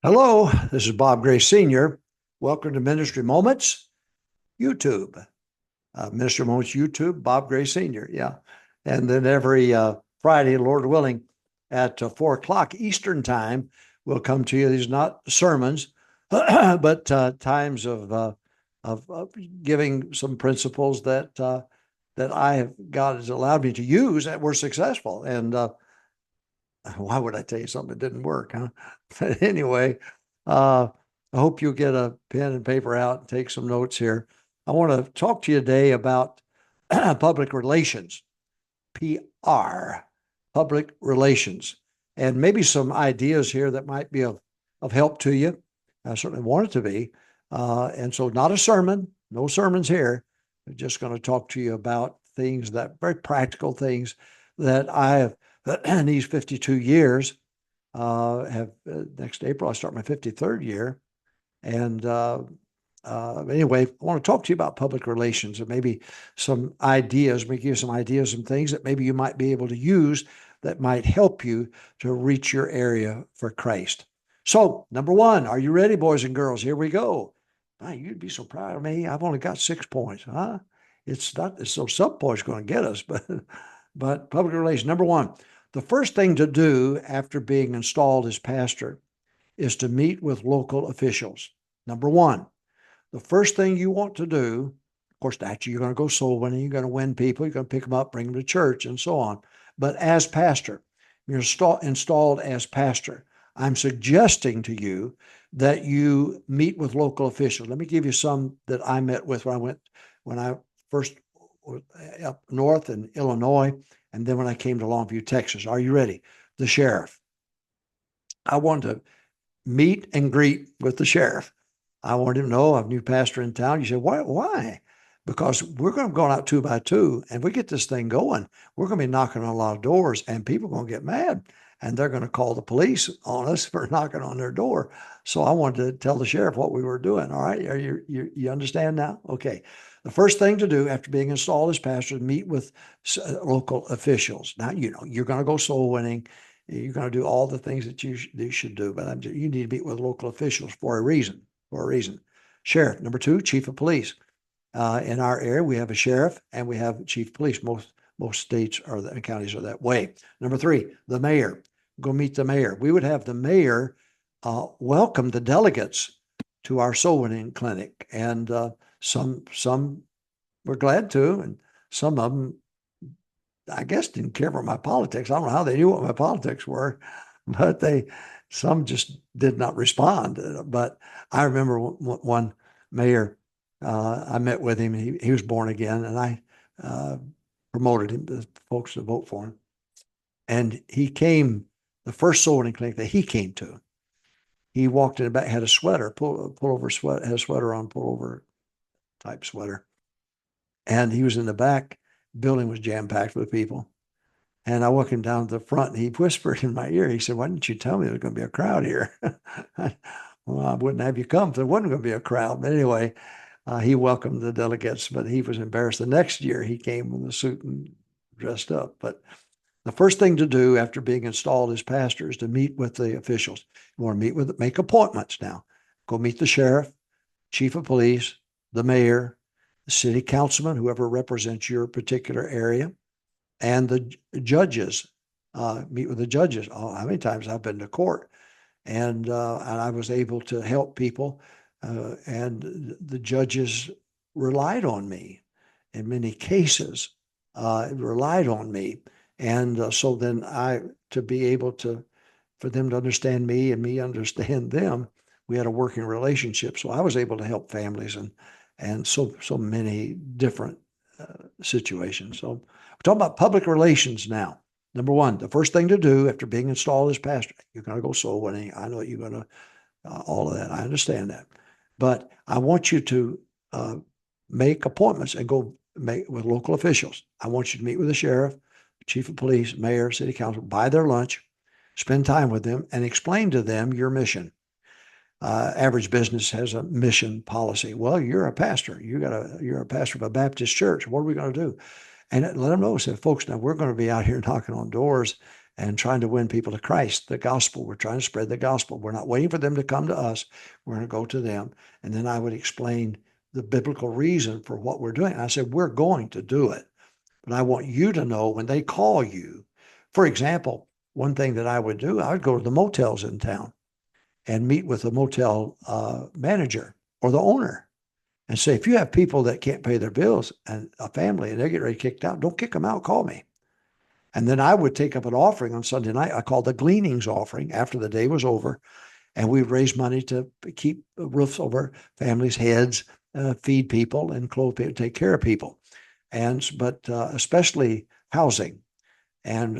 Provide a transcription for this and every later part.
Hello, this is Bob Gray Sr. Welcome to Ministry Moments YouTube. Ministry Moments YouTube, Bob Gray Sr. Yeah. And then every Friday, Lord willing, at 4 o'clock Eastern Time, we'll come to you. These are not sermons, but times of giving some principles that God has allowed me to use that were successful. And why would I tell you something that didn't work, huh? But anyway, I hope you'll get a pen and paper out and take some notes here. I want to talk to you today about public relations, PR, public relations, and maybe some ideas here that might be of help to you. I certainly want it to be. And so not a sermon, no sermons here. I'm just going to talk to you about things that very practical things that I have in these 52 years next April, I start my 53rd year. And anyway, I want to talk to you about public relations and maybe some ideas, maybe give you some ideas, some things that maybe you might be able to use that might help you to reach your area for Christ. So, number one, are you ready, boys and girls? Here we go. You'd be so proud of me. I've only got 6 points, huh? It's so sub points going to get us, but public relations. Number one, the first thing to do after being installed as pastor is to meet with local officials. Number one, the first thing you want to do, of course, actually, you're going to go soul winning, you're going to win people, you're going to pick them up, bring them to church, and so on. But as pastor, you're installed as pastor, I'm suggesting to you that you meet with local officials. Let me give you some that I met with when I first was up north in Illinois, and then when I came to Longview, Texas. Are you ready? The sheriff. I wanted to meet and greet with the sheriff. I wanted him to know I'm a new pastor in town. You said, why? Because we're going to go out 2 by 2, and if we get this thing going, we're going to be knocking on a lot of doors, and people are going to get mad, and they're going to call the police on us for knocking on their door. So I wanted to tell the sheriff what we were doing. All right, you understand now? Okay. The first thing to do after being installed as pastor is meet with local officials. Now, you're going to go soul winning. You're going to do all the things that you should do, but you need to meet with local officials for a reason. Sheriff. Number two, chief of police. In our area, we have a sheriff and we have chief of police. Most states and counties are that way. Number three, the mayor. Go meet the mayor. We would have the mayor welcome the delegates to our soul winning clinic, and some were glad to, and some of them, I guess, didn't care for my politics. I don't know how they knew what my politics were, but some just did not respond. But I remember one mayor, I met with him. He was born again, and I promoted him to folks to vote for him. And he came, the first soul winning clinic that he came to, he walked in the back, had a sweater, pullover sweater, had a sweater on, pullover type sweater. And he was in the back. Building was jam-packed with people. And I walked him down to the front, and he whispered in my ear. He said, "Why didn't you tell me there was going to be a crowd here?" Well, I wouldn't have you come if there wasn't going to be a crowd. But anyway, he welcomed the delegates, but he was embarrassed. The next year, he came with a suit and dressed up. But the first thing to do after being installed as pastor is to meet with the officials. You want to make appointments now. Go meet the sheriff, chief of police, the mayor, the city councilman, whoever represents your particular area, and the judges. Meet with the judges. Oh, how many times I've been to court, and I was able to help people, and the judges relied on me in many cases. Relied on me, and so then to be able to, for them to understand me and me understand them, we had a working relationship. So I was able to help families and so many different situations. So we're talking about public relations now. Number one, the first thing to do after being installed as pastor, you're going to go soul winning. I know you're going to, all of that. I understand that. But I want you to make appointments and go meet with local officials. I want you to meet with the sheriff, chief of police, mayor, city council, buy their lunch, spend time with them, and explain to them your mission. Average business has a mission policy. Well, you're a pastor. You're a pastor of a Baptist church. What are we going to do? And let them know, say, folks, now we're going to be out here knocking on doors, and trying to win people to Christ, the gospel. We're trying to spread the gospel. We're not waiting for them to come to us. We're going to go to them. And then I would explain the biblical reason for what we're doing. And I said, we're going to do it. But I want you to know when they call you, for example, one thing that I would do, I would go to the motels in town and meet with the motel manager or the owner and say, if you have people that can't pay their bills and a family and they get ready kicked out, don't kick them out, call me. And then I would take up an offering on Sunday night. I called the gleanings offering after the day was over. And we would raise money to keep roofs over families' heads, feed people, and clothe people, take care of people. But especially housing. And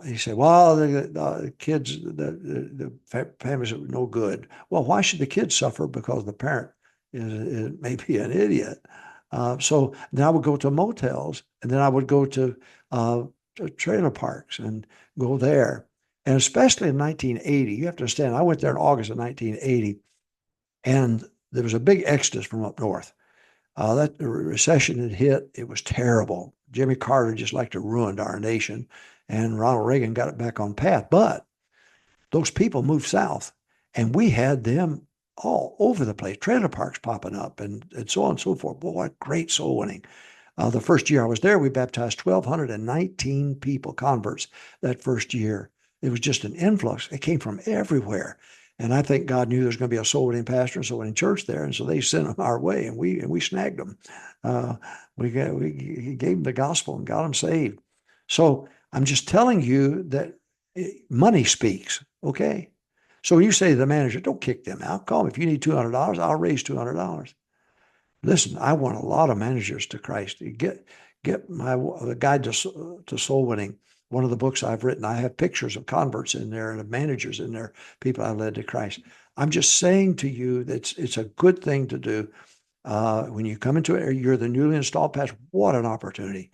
he said, well, the kids, the families are no good. Well, why should the kids suffer because the parent is maybe an idiot? So then I would go to motels, and then I would go to trailer parks and go there. And especially in 1980, you have to understand, I went there in August of 1980, and there was a big exodus from up north. That the recession had hit. It was terrible. Jimmy Carter just like to ruin our nation, and Ronald Reagan got it back on path. But those people moved south, and we had them all over the place, trailer parks popping up, and so on and so forth. Boy, what great soul winning. The first year I was there, we baptized 1,219 people, converts, that first year. It was just an influx. It came from everywhere. And I think God knew there was going to be a soul winning pastor and soul winning church there. And so they sent them our way, and we snagged them. We gave them the gospel and got them saved. So I'm just telling you that money speaks, okay? So when you say to the manager, don't kick them out. Call me. If you need $200, I'll raise $200. Listen, I want a lot of managers to Christ. Get the guide to soul winning. One of the books I've written, I have pictures of converts in there and of managers in there, people I led to Christ. I'm just saying to you that it's a good thing to do. When you come into it, you're the newly installed pastor. What an opportunity.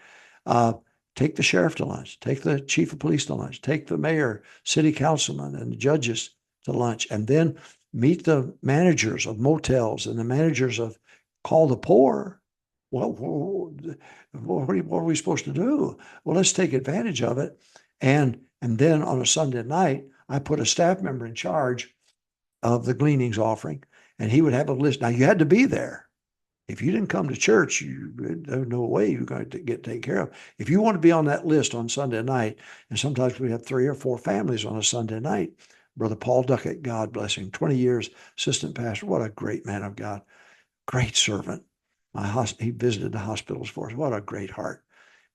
Take the sheriff to lunch. Take the chief of police to lunch. Take the mayor, city councilman, and the judges to lunch. And then meet the managers of motels and the managers of Call the Poor. Well, what are we supposed to do? Well, let's take advantage of it. And then on a Sunday night, I put a staff member in charge of the gleanings offering, and he would have a list. Now, you had to be there. If you didn't come to church, there's no way you're going to get taken care of. If you want to be on that list on Sunday night, and sometimes we have 3 or 4 families on a Sunday night, Brother Paul Duckett, God bless him, 20 years assistant pastor. What a great man of God. Great servant. He visited the hospitals for us. What a great heart.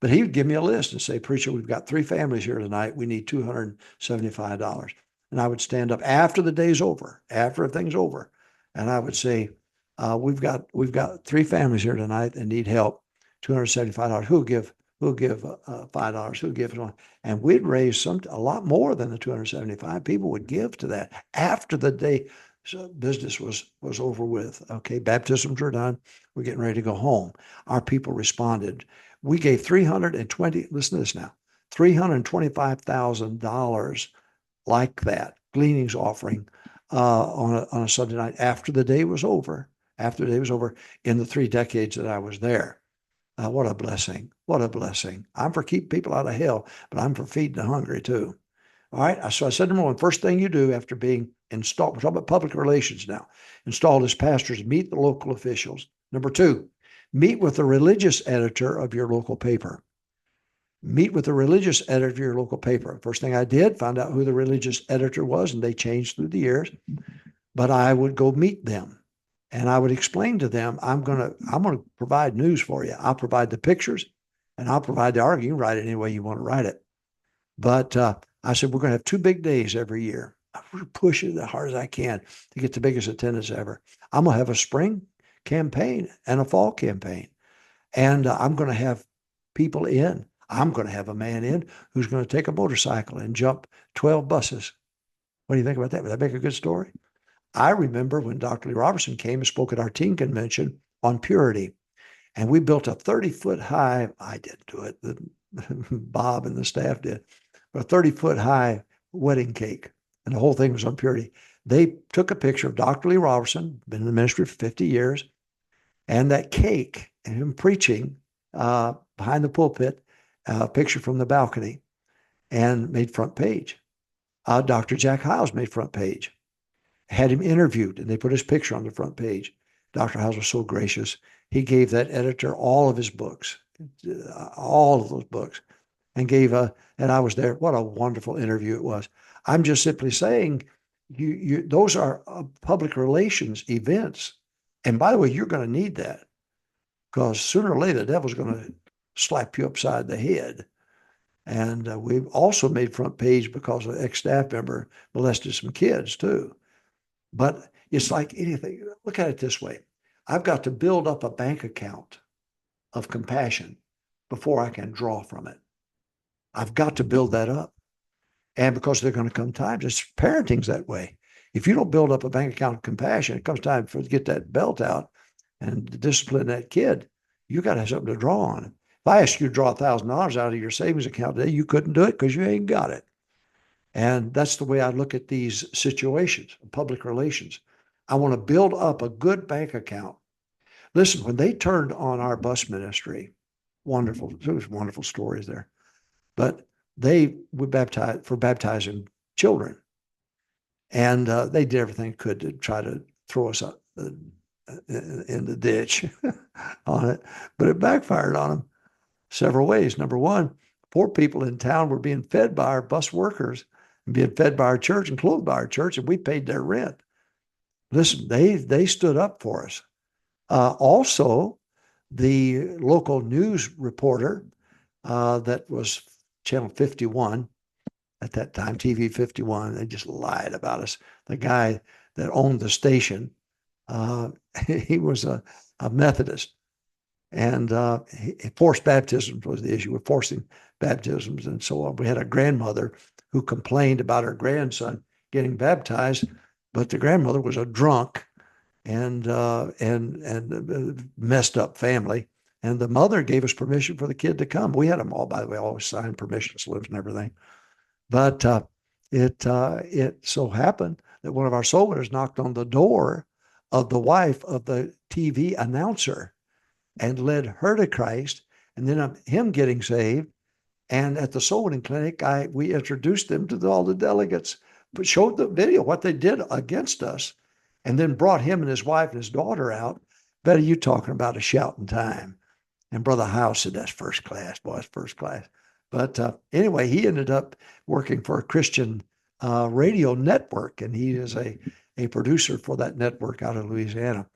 But he would give me a list and say, preacher, we've got 3 families here tonight. We need $275. And I would stand up after the day's over, after everything's over. And I would say, we've got 3 families here tonight that need help. $275. Who'll give $5? Who'll give $1? And we'd raise a lot more than the 275. People would give to that after the day. So business was over with. Okay, baptisms were done. We're getting ready to go home. Our people responded. We gave listen to this now, $325,000 like that, gleanings offering on a Sunday night after the day was over, in the 3 decades that I was there. What a blessing. What a blessing. I'm for keeping people out of hell, but I'm for feeding the hungry too. All right. So I said, number one, first thing you do after being installed, we're talking about public relations now, installed as pastors, meet the local officials. Number 2, meet with the religious editor of your local paper. Meet with the religious editor of your local paper. First thing I did, found out who the religious editor was, and they changed through the years. But I would go meet them, and I would explain to them, I'm gonna provide news for you. I'll provide the pictures, and I'll provide the argument. You can write it any way you want to write it. But I said, we're going to have 2 big days every year. I'm pushing as hard as I can to get the biggest attendance ever. I'm going to have a spring campaign and a fall campaign. And I'm going to have people in. I'm going to have a man in who's going to take a motorcycle and jump 12 buses. What do you think about that? Would that make a good story? I remember when Dr. Lee Robertson came and spoke at our teen convention on purity. And we built a 30-foot high, I didn't do it, Bob and the staff did, a 30-foot high wedding cake, and the whole thing was on purity. They took a picture of Dr. Lee Robertson, been in the ministry for 50 years, and that cake, and him preaching behind the pulpit, a picture from the balcony. and made front page. Dr. Jack Hyles made front page. Had him interviewed, and they put his picture on the front page. Dr. Hyles was so gracious. He gave that editor all of his books, all of those books, and and I was there. What a wonderful interview it was. I'm just simply saying, those are public relations events. And by the way, you're going to need that, because sooner or later, the devil's going to slap you upside the head. And we've also made front page because an ex-staff member molested some kids too. But it's like anything. Look at it this way. I've got to build up a bank account of compassion before I can draw from it. I've got to build that up. And because there are going to come times, it's parenting's that way. If you don't build up a bank account of compassion, it comes time to get that belt out and discipline that kid. You got to have something to draw on. If I asked you to draw $1,000 out of your savings account today, you couldn't do it because you ain't got it. And that's the way I look at these situations, public relations. I want to build up a good bank account. Listen, when they turned on our bus ministry, wonderful, there was wonderful stories there, but they would baptizing children. And they did everything they could to try to throw us up in the ditch on it, but it backfired on them several ways. Number one, poor people in town were being fed by our bus workers and being fed by our church and clothed by our church, and we paid their rent. Listen, they stood up for us. Also, the local news reporter that was Channel 51 at that time, TV 51, they just lied about us. The guy that owned the station, he was a Methodist, and forced baptisms was the issue. We're forcing baptisms and so on. We had a grandmother who complained about her grandson getting baptized, but the grandmother was a drunk and messed up family. And the mother gave us permission for the kid to come. We had them all, by the way, always signed permission slips and everything. But it so happened that one of our soul winners knocked on the door of the wife of the TV announcer and led her to Christ, and then him getting saved. And at the soul winning clinic, we introduced them to all the delegates, but showed the video what they did against us, and then brought him and his wife and his daughter out. Betty, you talking about a shouting time. And Brother House said, that's first class, boys, first class. But anyway, he ended up working for a Christian radio network, and he is a producer for that network out of Louisiana.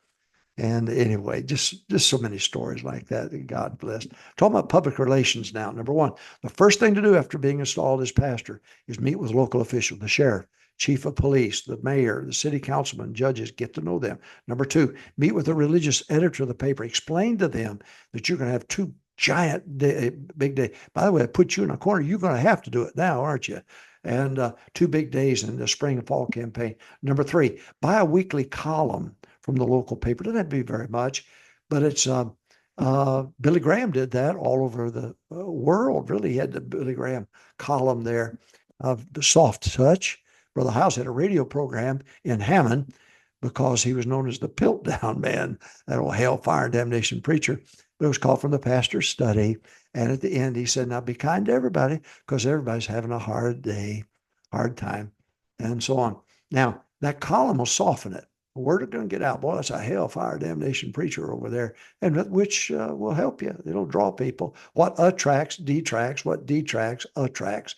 And anyway, just so many stories like that. God bless. Talking about public relations now. Number one, the first thing to do after being installed as pastor is meet with local officials, the sheriff, chief of police, the mayor, the city councilman, judges, get to know them. Number two, meet with the religious editor of the paper. Explain to them that you're going to have two giant big day. By the way, I put you in a corner. You're going to have to do it now, aren't you? And 2 big days in the spring and fall campaign. Number three, buy a weekly column from the local paper. Doesn't have to be very much, but it's Billy Graham did that all over the world. Really, he had the Billy Graham column there of the soft touch. Brother House had a radio program in Hammond because he was known as the Piltdown Man, that old hellfire and damnation preacher. But it was called From the Pastor's Study. And at the end, he said, now be kind to everybody because everybody's having a hard day, hard time, and so on. Now, that column will soften it. Word is going to get out. Boy, that's a hellfire damnation preacher over there, and which will help you. It'll draw people. What attracts, detracts. What detracts, attracts.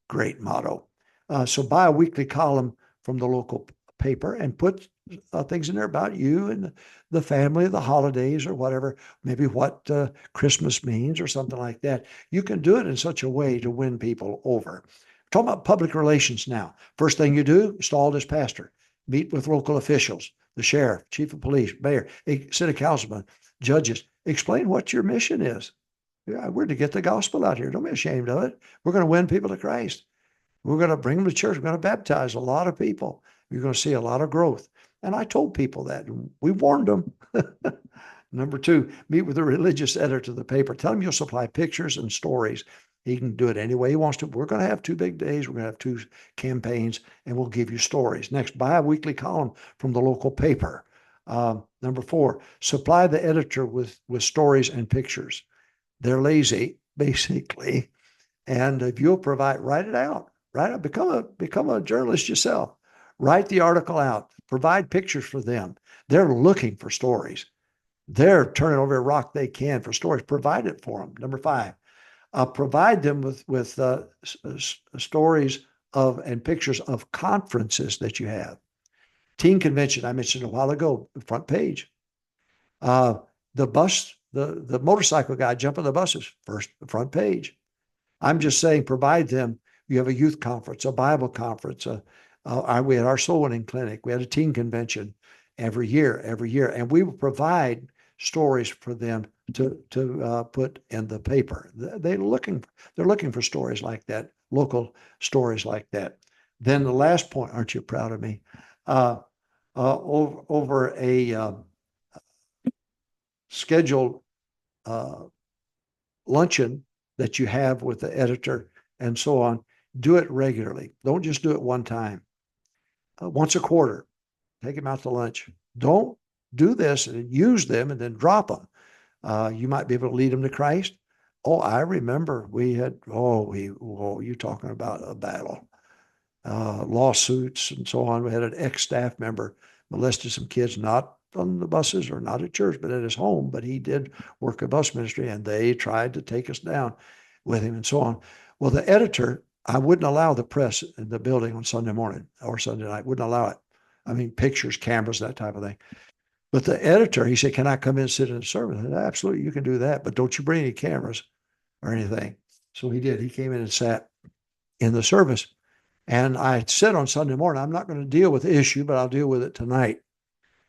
Great motto. So buy a weekly column from the local paper and put things in there about you and the family, the holidays or whatever, maybe what Christmas means or something like that. You can do it in such a way to win people over. Talking about public relations now. First thing you do, installed as pastor. Meet with local officials, the sheriff, chief of police, mayor, city councilman, judges. Explain what your mission is. Yeah, we're to get the gospel out here. Don't be ashamed of it. We're going to win people to Christ. We're going to bring them to church. We're going to baptize a lot of people. You're going to see a lot of growth. And I told people that. We warned them. Number two, meet with the religious editor of the paper. Tell him you'll supply pictures and stories. He can do it any way he wants to. We're going to have 2 big days. We're going to have 2 campaigns, and we'll give you stories. Next, buy a weekly column from the local paper. Number 4, supply the editor with stories and pictures. They're lazy, basically, And if you'll write it out, become a journalist yourself. Write the article out, provide pictures for them. They're looking for stories. They're turning over a rock they can for stories. Provide it for them. Number 5, provide them with stories of and pictures of conferences that you have. Teen convention, I mentioned a while ago, front page. The motorcycle guy jumping the buses, front page. I'm just saying, provide them. You have a youth conference, a Bible conference. We had our soul winning clinic. We had a teen convention every year, and we will provide stories for them to put in the paper. They're looking for stories like that, local stories like that. Then the last point, aren't you proud of me? Over a scheduled luncheon that you have with the editor and so on, do it regularly. Don't just do it one time. Once a quarter, take them out to lunch. Don't do this and use them and then drop them. You might be able to lead them to Christ. Oh, I remember we had, you talking about a battle, lawsuits and so on. We had an ex-staff member molested some kids, not on the buses or not at church, but at his home. But he did work at bus ministry, and they tried to take us down with him and so on. Well, the editor, I wouldn't allow the press in the building on Sunday morning or Sunday night. Wouldn't allow it. I mean, pictures, cameras, that type of thing. But the editor, he said, "Can I come in and sit in the service?" I said, "Absolutely, you can do that, but don't you bring any cameras or anything." So he did. He came in and sat in the service. And I said on Sunday morning, "I'm not going to deal with the issue, but I'll deal with it tonight.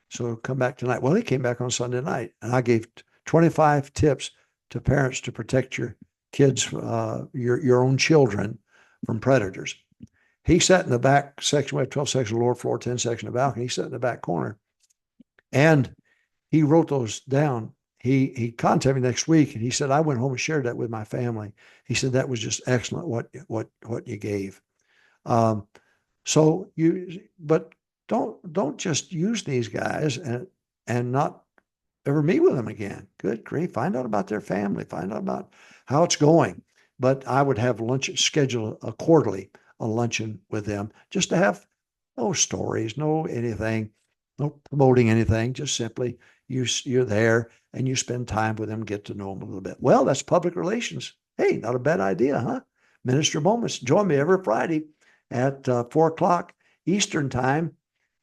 So come back tonight." Well, he came back on Sunday night, and I gave 25 tips to parents to protect your kids, your own children, from predators. He sat in the back section. We have 12 sections lower floor, 10 section of balcony. He sat in the back corner, and he wrote those down. He contacted me next week, and he said, "I went home and shared that with my family." He said, "That was just excellent what you gave." But don't just use these guys and not ever meet with them again. Good grief. Find out about their family, find out about how it's going. But I would have schedule a quarterly, a luncheon with them, just to have no stories, no anything, no promoting anything, just simply you're there and you spend time with them, get to know them a little bit. Well, that's public relations. Hey, not a bad idea, huh? Minister Moments. Join me every Friday at 4 o'clock Eastern time.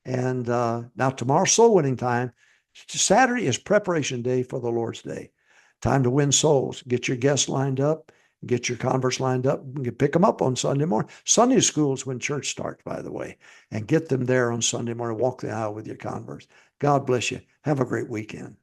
And now tomorrow's soul winning time. Saturday is preparation day for the Lord's Day. Time to win souls. Get your guests lined up. Get your converts lined up. Pick them up on Sunday morning. Sunday school is when church starts, by the way. And get them there on Sunday morning. Walk the aisle with your converts. God bless you. Have a great weekend.